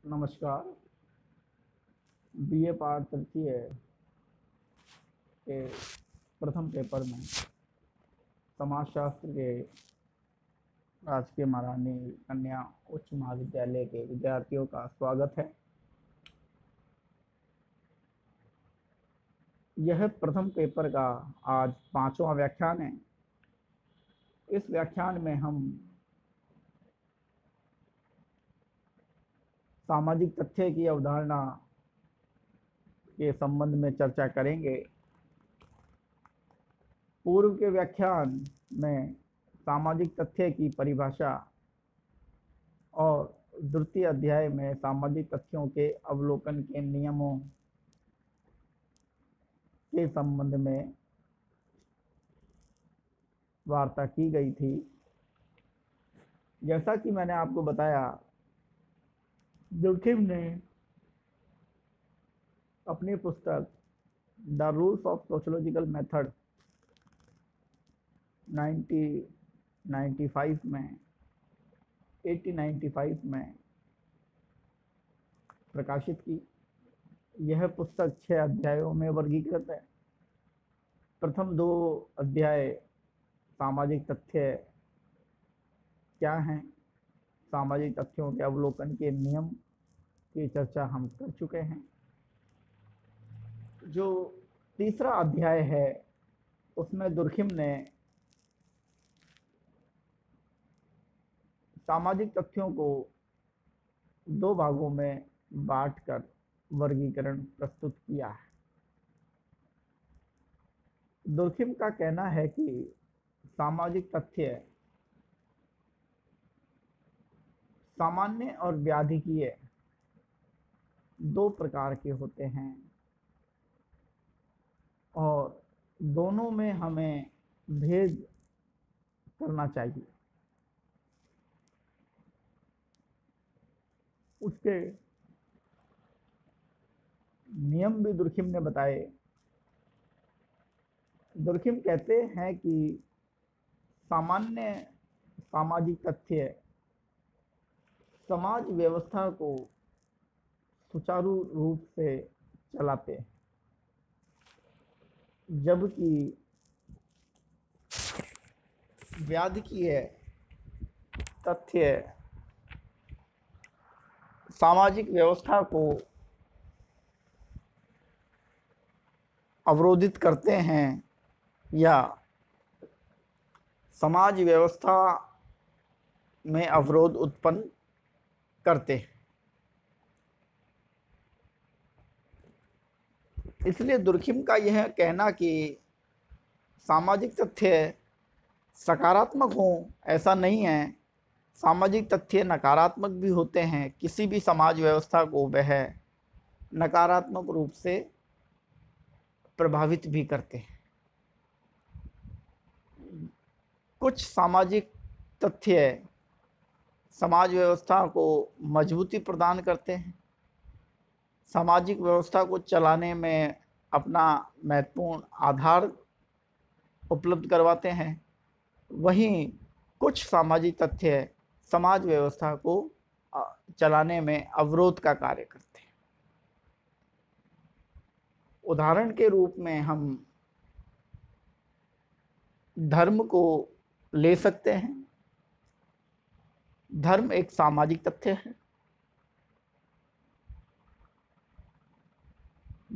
नमस्कार। BA part तृतीय के प्रथम पेपर में समाजशास्त्र के राजकीय महारानी कन्या उच्च महाविद्यालय के विद्यार्थियों का स्वागत है। यह प्रथम पेपर का आज 5वां व्याख्यान है। इस व्याख्यान में हम सामाजिक तथ्य की अवधारणा के संबंध में चर्चा करेंगे। पूर्व के व्याख्यान में सामाजिक तथ्य की परिभाषा और द्वितीय अध्याय में सामाजिक तथ्यों के अवलोकन के नियमों के संबंध में वार्ता की गई थी। जैसा कि मैंने आपको बताया, दुर्खिम ने अपनी पुस्तक the rules of sociological method 1895 में प्रकाशित की। यह पुस्तक 6 अध्यायों में वर्गीकृत है। प्रथम 2 अध्याय सामाजिक तथ्य क्या हैं, सामाजिक तथ्यों के अवलोकन के नियम की चर्चा हम कर चुके हैं। जो तीसरा अध्याय है उसमें दुर्खिम ने सामाजिक तथ्यों को 2 भागों में बांटकर वर्गीकरण प्रस्तुत किया है। दुर्खिम का कहना है कि सामाजिक तथ्य सामान्य और व्याधिकीय 2 प्रकार के होते हैं और दोनों में हमें भेद करना चाहिए। उसके नियम भी दुर्खिम ने बताए। दुर्खिम कहते हैं कि सामान्य सामाजिक तथ्य समाज व्यवस्था को सुचारू रूप से चलाते हैं, जबकि व्याधिकीय तथ्य सामाजिक व्यवस्था को अवरोधित करते हैं या समाज व्यवस्था में अवरोध उत्पन्न करते हैं। इसलिए दुर्खिम का यह कहना कि सामाजिक तथ्य सकारात्मक हों ऐसा नहीं है, सामाजिक तथ्य नकारात्मक भी होते हैं। किसी भी समाज व्यवस्था को वह नकारात्मक रूप से प्रभावित भी करते हैं। कुछ सामाजिक तथ्य समाज व्यवस्था को मजबूती प्रदान करते हैं, सामाजिक व्यवस्था को चलाने में अपना महत्वपूर्ण आधार उपलब्ध करवाते हैं। वहीं कुछ सामाजिक तथ्य समाज व्यवस्था को चलाने में अवरोध का कार्य करते हैं। उदाहरण के रूप में हम धर्म को ले सकते हैं। धर्म एक सामाजिक तथ्य है।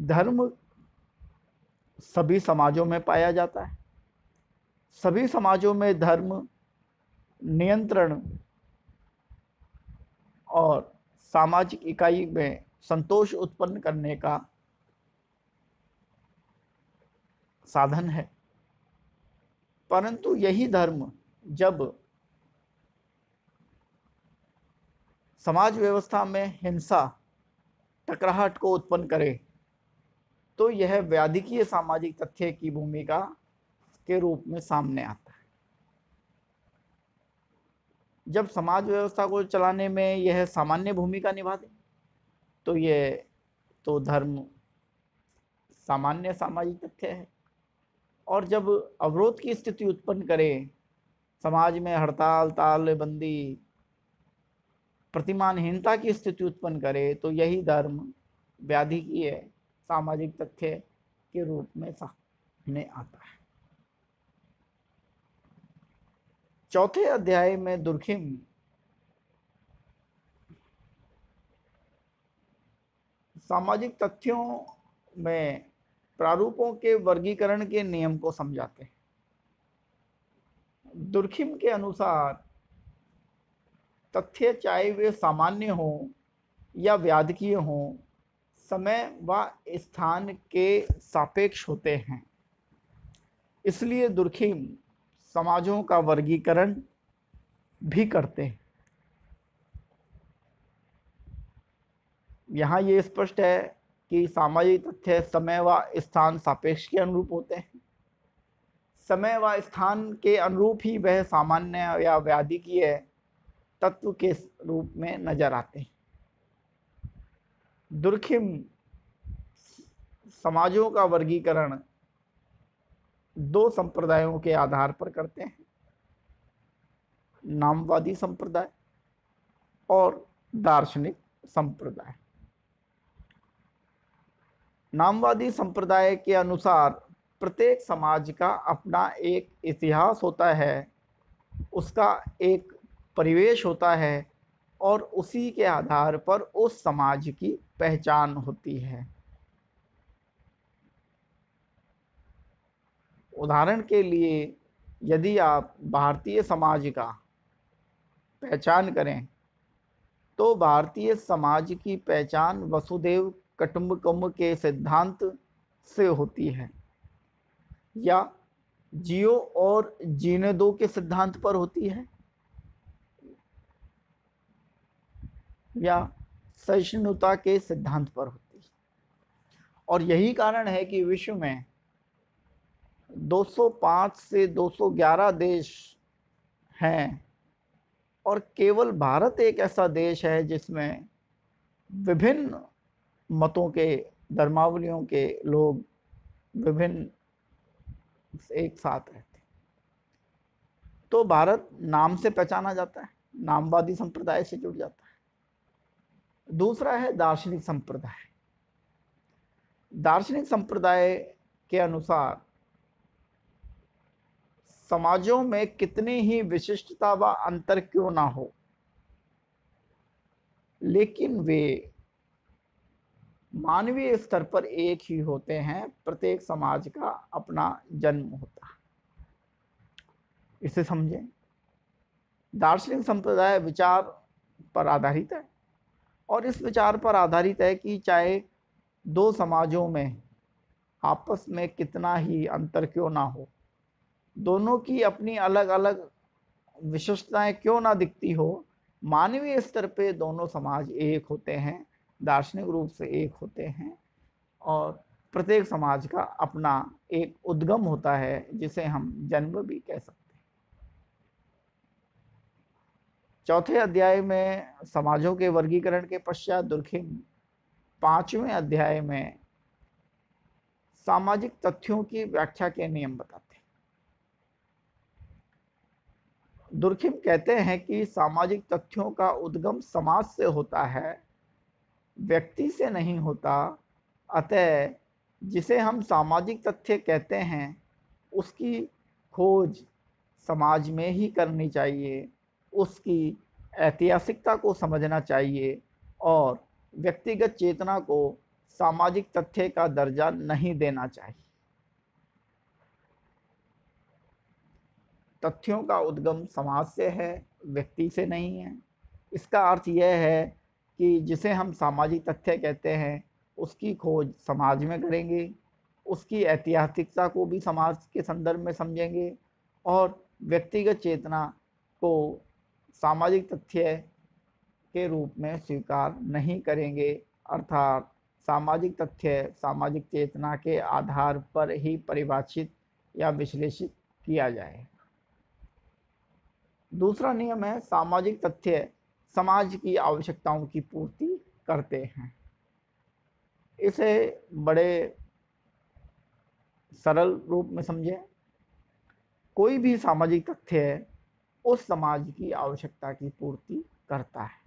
धर्म सभी समाजों में पाया जाता है। सभी समाजों में धर्म नियंत्रण और सामाजिक इकाई में संतोष उत्पन्न करने का साधन है। परंतु यही धर्म जब समाज व्यवस्था में हिंसा, टकराहट को उत्पन्न करे तो यह व्याधिकीय सामाजिक तथ्य की भूमिका के रूप में सामने आता है। जब समाज व्यवस्था को चलाने में यह सामान्य भूमिका निभा दे तो धर्म सामान्य सामाजिक तथ्य है। और जब अवरोध की स्थिति उत्पन्न करे, समाज में हड़ताल, तालबंदी, प्रतिमानहीनता की स्थिति उत्पन्न करे तो यही धर्म व्याधि की है सामाजिक तथ्य के रूप में सामने आता है। चौथे अध्याय में दुर्खिम सामाजिक तथ्यों में प्रारूपों के वर्गीकरण के नियम को समझाते हैं। दुर्खिम के अनुसार तथ्य चाहे वे सामान्य हो या व्याधकीय हो, समय व स्थान के सापेक्ष होते हैं। इसलिए दुर्खिम समाजों का वर्गीकरण भी करते हैं। यहाँ ये स्पष्ट है कि सामाजिक तथ्य समय व स्थान सापेक्ष के अनुरूप होते हैं। समय व स्थान के अनुरूप ही वह सामान्य या व्याधिकीय तत्व के रूप में नजर आते हैं। दुर्खिम समाजों का वर्गीकरण दो संप्रदायों के आधार पर करते हैं, नामवादी संप्रदाय और दार्शनिक संप्रदाय। नामवादी संप्रदाय के अनुसार प्रत्येक समाज का अपना एक इतिहास होता है, उसका एक परिवेश होता है और उसी के आधार पर उस समाज की पहचान होती है। उदाहरण के लिए यदि आप भारतीय समाज का पहचान करें तो भारतीय समाज की पहचान वसुधैव कुटुंबकम के सिद्धांत से होती है, या जियो और जीने दो के सिद्धांत पर होती है, या सहिष्णुता के सिद्धांत पर होती है। और यही कारण है कि विश्व में 205 से 211 देश हैं और केवल भारत एक ऐसा देश है जिसमें विभिन्न मतों के, धर्मावलियों के लोग विभिन्न एक साथ रहते हैं। तो भारत नाम से पहचाना जाता है, नामवादी संप्रदाय से जुड़ जाता है। दूसरा है दार्शनिक संप्रदाय। दार्शनिक संप्रदाय के अनुसार समाजों में कितनी ही विशिष्टता व अंतर क्यों ना हो, लेकिन वे मानवीय स्तर पर एक ही होते हैं। प्रत्येक समाज का अपना जन्म होता है। इसे समझें। दार्शनिक संप्रदाय विचार पर आधारित है और इस विचार पर आधारित है कि चाहे दो समाजों में आपस में कितना ही अंतर क्यों ना हो, दोनों की अपनी अलग अलग विशिष्टताएं क्यों ना दिखती हो, मानवीय स्तर पे दोनों समाज एक होते हैं, दार्शनिक रूप से एक होते हैं और प्रत्येक समाज का अपना एक उद्गम होता है जिसे हम जन्म भी कह सकते हैं। चौथे अध्याय में समाजों के वर्गीकरण के पश्चात दुर्खिम 5वें अध्याय में सामाजिक तथ्यों की व्याख्या के नियम बताते हैं। दुर्खिम कहते हैं कि सामाजिक तथ्यों का उद्गम समाज से होता है, व्यक्ति से नहीं होता। अतः जिसे हम सामाजिक तथ्य कहते हैं उसकी खोज समाज में ही करनी चाहिए, उसकी ऐतिहासिकता को समझना चाहिए और व्यक्तिगत चेतना को सामाजिक तथ्य का दर्जा नहीं देना चाहिए। तथ्यों का उद्गम समाज से है, व्यक्ति से नहीं है। इसका अर्थ यह है कि जिसे हम सामाजिक तथ्य कहते हैं उसकी खोज समाज में करेंगे, उसकी ऐतिहासिकता को भी समाज के संदर्भ में समझेंगे और व्यक्तिगत चेतना को सामाजिक तथ्य के रूप में स्वीकार नहीं करेंगे। अर्थात सामाजिक तथ्य सामाजिक चेतना के आधार पर ही परिभाषित या विश्लेषित किया जाए। दूसरा नियम है सामाजिक तथ्य समाज की आवश्यकताओं की पूर्ति करते हैं। इसे बड़े सरल रूप में समझें। कोई भी सामाजिक तथ्य उस समाज की आवश्यकता की पूर्ति करता है।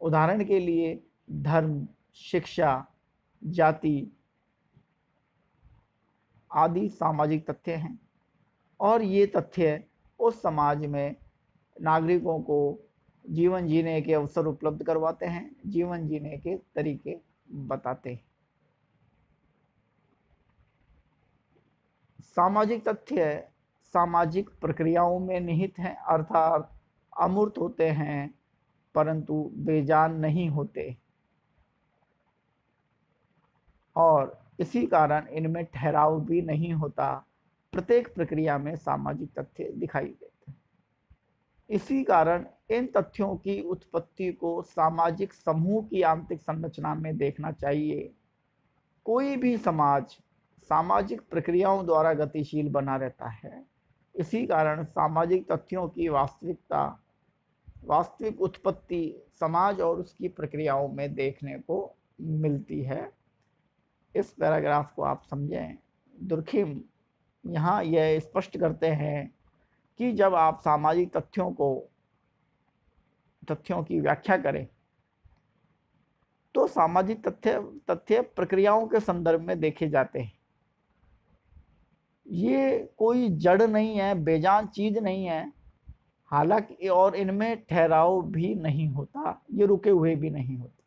उदाहरण के लिए धर्म, शिक्षा, जाति आदि सामाजिक तथ्य हैं और ये तथ्य उस समाज में नागरिकों को जीवन जीने के अवसर उपलब्ध करवाते हैं, जीवन जीने के तरीके बताते हैं। सामाजिक तथ्य सामाजिक प्रक्रियाओं में निहित हैं, अर्थात अमूर्त होते हैं परंतु बेजान नहीं होते और इसी कारण इनमें ठहराव भी नहीं होता। प्रत्येक प्रक्रिया में सामाजिक तथ्य दिखाई देते हैं। इसी कारण इन तथ्यों की उत्पत्ति को सामाजिक समूह की आंतरिक संरचना में देखना चाहिए। कोई भी समाज सामाजिक प्रक्रियाओं द्वारा गतिशील बना रहता है। इसी कारण सामाजिक तथ्यों की वास्तविक उत्पत्ति समाज और उसकी प्रक्रियाओं में देखने को मिलती है। इस पैराग्राफ को आप समझें। दुर्खिम यहाँ यह स्पष्ट करते हैं कि जब आप सामाजिक तथ्यों की व्याख्या करें तो सामाजिक तथ्य प्रक्रियाओं के संदर्भ में देखे जाते हैं। ये कोई जड़ नहीं है, बेजान चीज नहीं है, हालांकि और इनमें ठहराव भी नहीं होता, ये रुके हुए भी नहीं होते।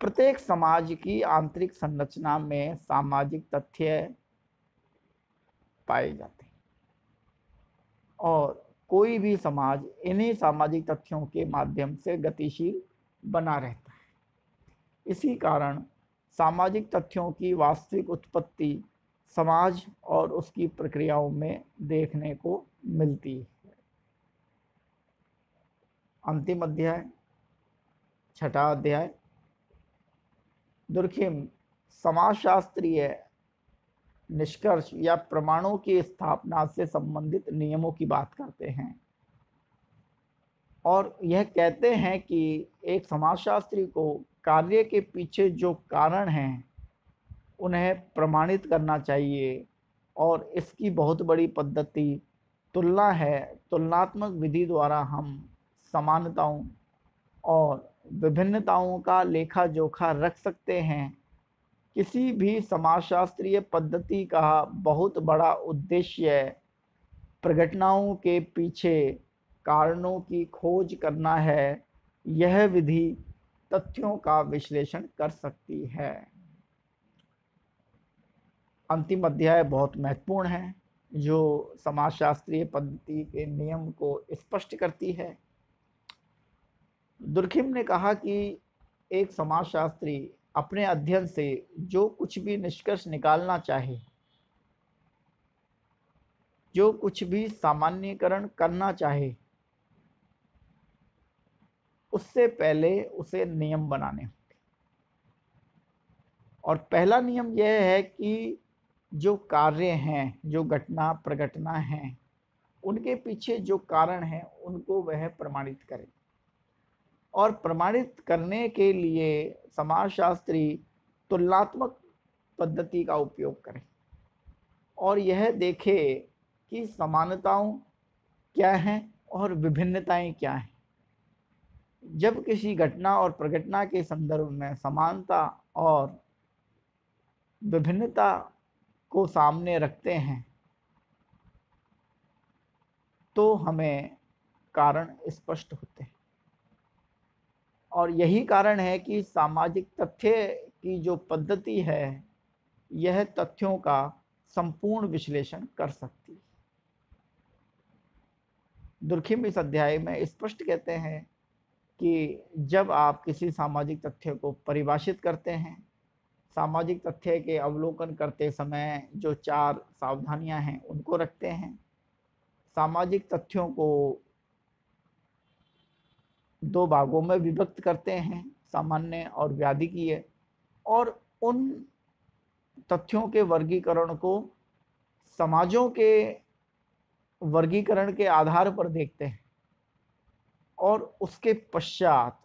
प्रत्येक समाज की आंतरिक संरचना में सामाजिक तथ्य पाए जाते हैं और कोई भी समाज इन्हीं सामाजिक तथ्यों के माध्यम से गतिशील बना रहता है। इसी कारण सामाजिक तथ्यों की वास्तविक उत्पत्ति समाज और उसकी प्रक्रियाओं में देखने को मिलती है। अंतिम अध्याय, छठा अध्याय। दुर्खिम समाजशास्त्रीय निष्कर्ष या प्रमाणों की स्थापना से संबंधित नियमों की बात करते हैं और यह कहते हैं कि एक समाजशास्त्री को कार्य के पीछे जो कारण हैं उन्हें प्रमाणित करना चाहिए और इसकी बहुत बड़ी पद्धति तुलना है। तुलनात्मक विधि द्वारा हम समानताओं और विभिन्नताओं का लेखा जोखा रख सकते हैं। किसी भी समाजशास्त्रीय पद्धति का बहुत बड़ा उद्देश्य प्रघटनाओं के पीछे कारणों की खोज करना है। यह विधि तथ्यों का विश्लेषण कर सकती है। अंतिम अध्याय बहुत महत्वपूर्ण है जो समाजशास्त्रीय पद्धति के नियम को स्पष्ट करती है। दुर्खिम ने कहा कि एक समाजशास्त्री अपने अध्ययन से जो कुछ भी निष्कर्ष निकालना चाहे, जो कुछ भी सामान्यीकरण करना चाहे, उससे पहले उसे नियम बनाने होंगे। और पहला नियम यह है कि जो कार्य हैं, जो घटना प्रघटना हैं, उनके पीछे जो कारण हैं उनको वह प्रमाणित करे और प्रमाणित करने के लिए समाजशास्त्री तुलनात्मक पद्धति का उपयोग करें और यह देखे कि समानताओं क्या हैं और विभिन्नताएं क्या हैं। जब किसी घटना और प्रघटना के संदर्भ में समानता और विभिन्नता को सामने रखते हैं तो हमें कारण स्पष्ट होते हैं और यही कारण है कि सामाजिक तथ्य की जो पद्धति है यह तथ्यों का संपूर्ण विश्लेषण कर सकती है। दुर्खिम इस अध्याय में स्पष्ट कहते हैं कि जब आप किसी सामाजिक तथ्य को परिभाषित करते हैं, सामाजिक तथ्य के अवलोकन करते समय जो 4 सावधानियां हैं उनको रखते हैं। सामाजिक तथ्यों को 2 भागों में विभक्त करते हैं, सामान्य और व्याधिकीय, और उन तथ्यों के वर्गीकरण को समाजों के वर्गीकरण के आधार पर देखते हैं और उसके पश्चात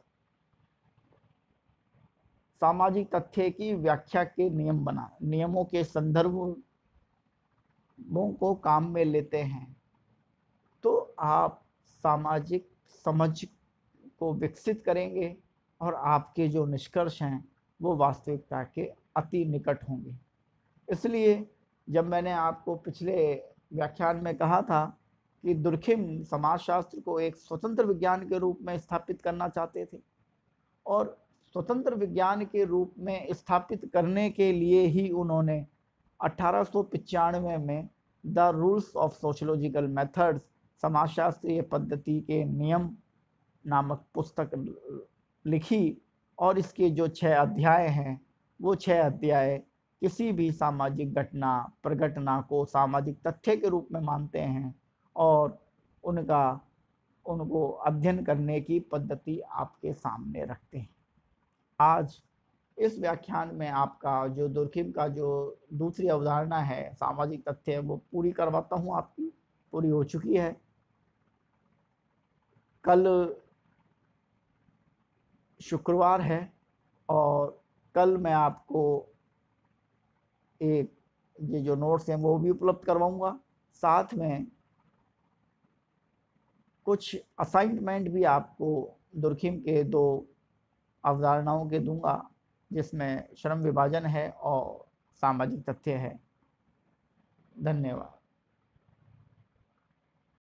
सामाजिक तथ्य की व्याख्या के नियमों के संदर्भों को काम में लेते हैं। तो आप सामाजिक समझ को विकसित करेंगे और आपके जो निष्कर्ष हैं वो वास्तविकता के अति निकट होंगे। इसलिए जब मैंने आपको पिछले व्याख्यान में कहा था कि दुर्खिम समाजशास्त्र को एक स्वतंत्र विज्ञान के रूप में स्थापित करना चाहते थे, और स्वतंत्र विज्ञान के रूप में स्थापित करने के लिए ही उन्होंने 1895 में the rules of sociological methods, समाजशास्त्रीय पद्धति के नियम नामक पुस्तक लिखी। और इसके जो 6 अध्याय हैं वो 6 अध्याय किसी भी सामाजिक घटना प्रघटना को सामाजिक तथ्य के रूप में मानते हैं और उनको अध्ययन करने की पद्धति आपके सामने रखते हैं। आज इस व्याख्यान में आपका जो दुर्खिम का जो दूसरी अवधारणा है सामाजिक तथ्य, वो पूरी करवाता हूँ। आपकी पूरी हो चुकी है। कल शुक्रवार है और कल मैं आपको एक ये जो नोट्स हैं वो भी उपलब्ध करवाऊंगा, साथ में कुछ असाइनमेंट भी आपको दुर्खिम के 2 अवधारणाओं के दूंगा, जिसमें श्रम विभाजन है और सामाजिक तथ्य है। धन्यवाद।